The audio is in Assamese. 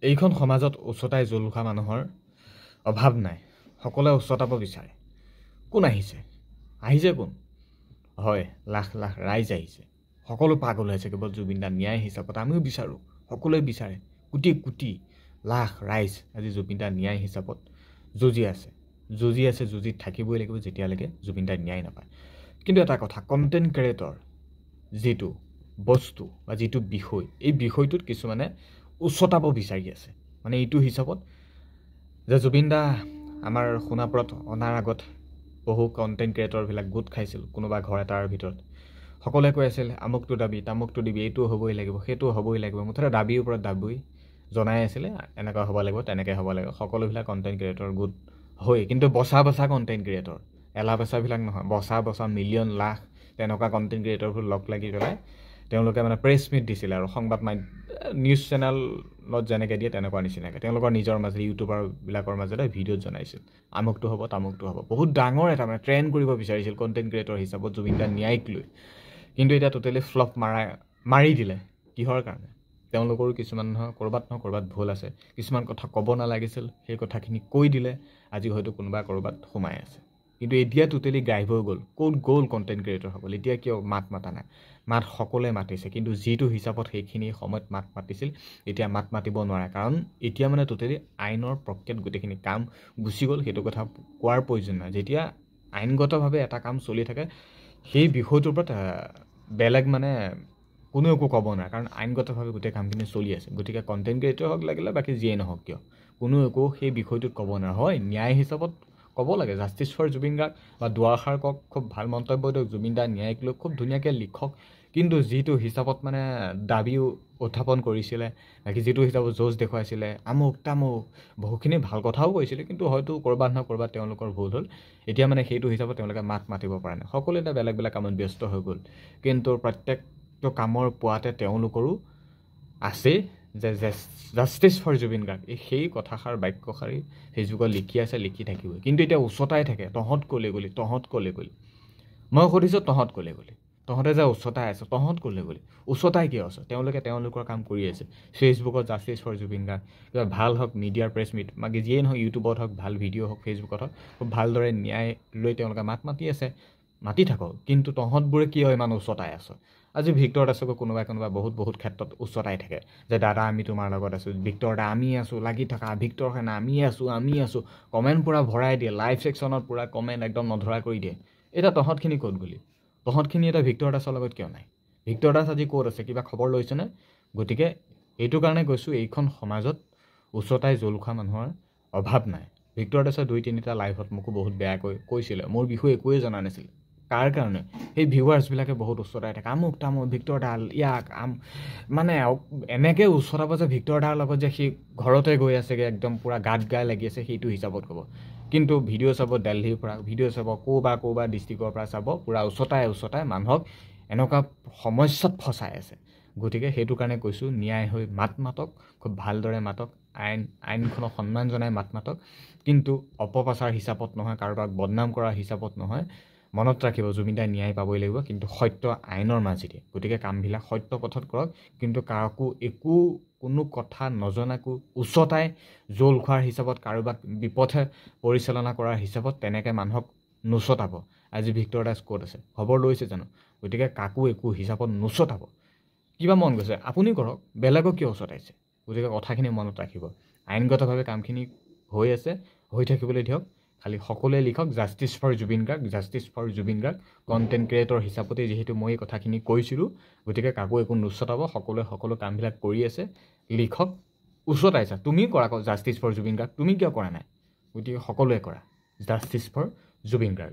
এইখন সমাজত উচ্চতাই জোল খোৱা মানুহৰ অভাৱ নাই। সকলোৱে উচ্চতাব বিচাৰে। কোন আহিছে? আহিছে কোন? হয়, লাখ লাখ ৰাইজ আহিছে। সকলো পাগল হৈছে কেৱল জুবিন দা ন্যায় হিচাপত। আমিও বিচাৰোঁ, সকলোৱে বিচাৰে। কোটি কোটি লাখ ৰাইজ আজি জুবিন দা ন্যায় হিচাপত যুঁজি আছে। যুঁজি থাকিবই লাগিব যেতিয়ালৈকে জুবিন দাই ন্যায় নাপায়। কিন্তু এটা কথা, কণ্টেণ্ট ক্ৰিয়েটৰ যিটো বস্তু বা যিটো বিষয়, এই বিষয়টোত কিছুমানে উচ্চতাব বিচাৰি আছে। মানে এইটো হিচাপত যে জুবিন দা আমাৰ সোণাপুৰত অনাৰ আগত বহু কণ্টেণ্ট ক্ৰিয়েটৰবিলাক গোট খাইছিল কোনোবা ঘৰ এটাৰ ভিতৰত। সকলোৱে কৈ আছিল আমুকটো দাবী তামুকটো দিবি, এইটো হ'বই লাগিব, সেইটো হ'বই লাগিব, মুঠতে দাবীৰ ওপৰত দাবী জনাই আছিলে। এনেকুৱা হ'ব লাগিব, তেনেকৈ হ'ব লাগিব। সকলোবিলাক কণ্টেণ্ট ক্ৰিয়েটৰ গোট হৈ, কিন্তু বচা কণ্টেণ্ট ক্ৰিয়েটৰ, এলা বেচাবিলাক নহয়, বচা মিলিয়ন লাখ তেনেকুৱা কণ্টেণ্ট ক্ৰিয়েটৰবোৰ লগ লাগি পেলাই তেওঁলোকে মানে প্ৰেছ মিট দিছিলে আৰু সংবাদ নিউজ চেনেলত যেনেকৈ দিয়ে তেনেকুৱা নিচিনাকৈ তেওঁলোকৰ নিজৰ মাজত ইউটিউবাৰবিলাকৰ মাজতে ভিডিঅ'ত জনাইছিল আমুকটো হ'ব তামুকটো হ'ব। বহুত ডাঙৰ এটা মানে ট্ৰেণ্ড কৰিব বিচাৰিছিল কণ্টেণ্ট ক্ৰিয়েটৰ হিচাপত জুবিন দাৰ ন্যায়ক লৈ। কিন্তু এতিয়া টোটেলি ফ্লপ মাৰি দিলে। কিহৰ কাৰণে? তেওঁলোকৰো কিছুমান নহয় ক'ৰবাত ভুল আছে। কিছুমান কথা ক'ব নালাগিছিল, সেই কথাখিনি কৈ দিলে। আজি হয়তো কোনোবা ক'ৰবাত সোমাই আছে। কিন্তু এতিয়া টোটেলি গাইব হৈ গ'ল। ক'ত গ'ল কণ্টেণ্ট ক্ৰিয়েটৰসকল? এতিয়া কিয় মাত মাতা নাই? মাত সকলোৱে মাতিছে, কিন্তু যিটো হিচাপত সেইখিনি সময়ত মাত মাতিছিল এতিয়া মাত মাতিব নোৱাৰে। কাৰণ এতিয়া মানে টোটেলি আইনৰ প্ৰক্ৰিয়াত গোটেইখিনি কাম গুচি গ'ল। সেইটো কথা কোৱাৰ প্ৰয়োজন নাই। যেতিয়া আইনগতভাৱে এটা কাম চলি থাকে, সেই বিষয়টোৰ ওপৰত বেলেগ মানে কোনো একো ক'ব নোৱাৰে। কাৰণ আইনগতভাৱে গোটেই কামখিনি চলি আছে। গতিকে কণ্টেণ্ট ক্ৰিয়েটৰ হওক লাগিলে বাকী যিয়েই নহওক কিয়, কোনো একো সেই বিষয়টোত ক'ব নোৱাৰে। হয়, ন্যায় হিচাপত ক'ব লাগে, জাষ্টিছ ফৰ জুবিন গাৰ্গ বা দুআষাৰ কওক, খুব ভাল মন্তব্য দিয়ক, জুবিন দাৰ ন্যায়ক লৈ খুব ধুনীয়াকৈ লিখক। কিন্তু যিটো হিচাপত মানে দাবী উত্থাপন কৰিছিলে, বাকী যিটো হিচাপত যুঁজ দেখুৱাইছিলে, আমুক তামুক বহুখিনি ভাল কথাও কৈছিলে, কিন্তু হয়তো ক'ৰবাত নহয় ক'ৰবাত তেওঁলোকৰ ভুল হ'ল। এতিয়া মানে সেইটো হিচাপত তেওঁলোকে মাত মাতিব পৰা নাই। সকলোৱে এতিয়া বেলেগ বেলেগ কামত ব্যস্ত হৈ গ'ল। কিন্তু প্ৰত্যেকটো কামৰ পোৱাতে তেওঁলোকৰো আছে যে জাষ্টিছ ফৰ জুবিন গাৰ্গ, সেই কথাষাৰ বাক্যশাৰী ফেচবুকত লিখি আছে, লিখি থাকিবই। কিন্তু এতিয়া উচ্চতাই থাকে, তহঁত ক'লে গ'লি। মই সুধিছোঁ তহঁত ক'লে গ'লি? তহঁতে যে উচ্চতাই আছে, তহঁত ক'লে গ'লি? উচ্চতাই কিয় আছে? তেওঁলোকে তেওঁলোকৰ কাম কৰি আছে। ফেচবুকত জাষ্টিছ ফৰ জুবিন গাৰ্গ, কিবা ভাল হওক মিডিয়াৰ প্ৰেছ মিট, বাকী যিয়েই নহওক, ইউটিউবত হওক ভাল ভিডিঅ' হওক, ফেচবুকত হওক, খুব ভালদৰে ন্যায় লৈ তেওঁলোকে মাত মাতি আছে। মাতি থাকক, কিন্তু তহঁতবোৰে কিয় ইমান উচ্চতাই আছ? আজি ভিক্টৰ দাসকো কোনোবাই বহুত ক্ষেত্ৰত উচ্চতাই থাকে যে দাদা আমি তোমাৰ লগত আছোঁ, ভিক্টৰ দা আমি আছোঁ, লাগি থকা, ভিক্টৰ সেনা আমি আছোঁ, কমেণ্ট পূৰা ভৰাই দিয়ে, লাইভ ছেকশ্যনত পূৰা কমেণ্ট একদম নধৰা কৰি দিয়ে। এতিয়া তহঁতখিনি ক'ত গ'লি? তহঁতখিনি এতিয়া ভিক্টৰ দাসৰ লগত কিয় নাই? ভিক্টৰ দাস আজি ক'ত আছে? কিবা খবৰ লৈছেনে? গতিকে এইটো কাৰণে কৈছোঁ, এইখন সমাজত উচ্চতাই জোল খোৱা মানুহৰ অভাৱ নাই। ভিক্টৰ দাসে 2-3টা লাইভত মোকো বহুত বেয়াকৈ কৈছিলে, মোৰ বিষয়ে একোৱেই জনা নাছিল। কাৰ কাৰণে? সেই ভিউৱাৰ্ছবিলাকে বহুত উচ্চতাই থাকে, আমুক তামুক ভিক্টৰ দা ইয়াক মানে এনেকৈ উচ্চতাব যে ভিক্টৰ দাৰ লগত যে সি ঘৰতে গৈ আছেগৈ, একদম পূৰা গাত গাই লাগি আছে, সেইটো হিচাপত ক'ব। কিন্তু ভিডিঅ' চাব দিল্লীৰ পৰা, ভিডিঅ' চাব ক'ৰবাৰ ডিষ্ট্ৰিক্টৰ পৰা চাব, পূৰা উচ্চতাই মানুহক এনেকুৱা সমস্যাত ফচাই আছে। গতিকে সেইটো কাৰণে কৈছোঁ, ন্যায় হৈ মাত মাতক, খুব ভালদৰে মাতক, আইনখনক সন্মান জনাই মাত মাতক, কিন্তু অপপ্ৰচাৰ হিচাপত নহয়, কাৰোবাক বদনাম কৰা হিচাপত নহয়। মনত ৰাখিব, জুবিন দাই ন্যায় পাবই লাগিব, কিন্তু সত্য আইনৰ মাজেদি। গতিকে কামবিলাক সত্য পথত কৰক, কিন্তু কাকো কোনো কথা নজনাকো উচ্চতাই জোল খোৱাৰ হিচাপত, কাৰোবাক বিপথে পৰিচালনা কৰাৰ হিচাপত তেনেকৈ মানুহক নুচতাব। আজি ভিক্টৰ দাস ক'ত আছে? খবৰ লৈছে জানো? গতিকে কাকো একো হিচাপত নুচতাব। কিবা মন গৈছে আপুনি কৰক, বেলেগক কিয় উচতাইছে? গতিকে কথাখিনি মনত ৰাখিব। আইনগতভাৱে কামখিনি হৈ আছে, হৈ থাকিবলৈ দিয়ক। খালি সকলোৱে লিখক justice for Zubeen Garg, content creator হিচাপতে যিহেতু মই এই কথাখিনি কৈছিলোঁ, গতিকে কাকো একো নুচতাব। সকলোৱে সকলো কামবিলাক কৰি আছে, লিখক উচতাইছা। তুমি কৰা জাষ্টিছ ফৰ জুবিন গাৰ্গ, তুমি কিয় কৰা নাই? গতিকে সকলোৱে কৰা জাষ্টিছ ফৰ জুবিন গাৰ্গ।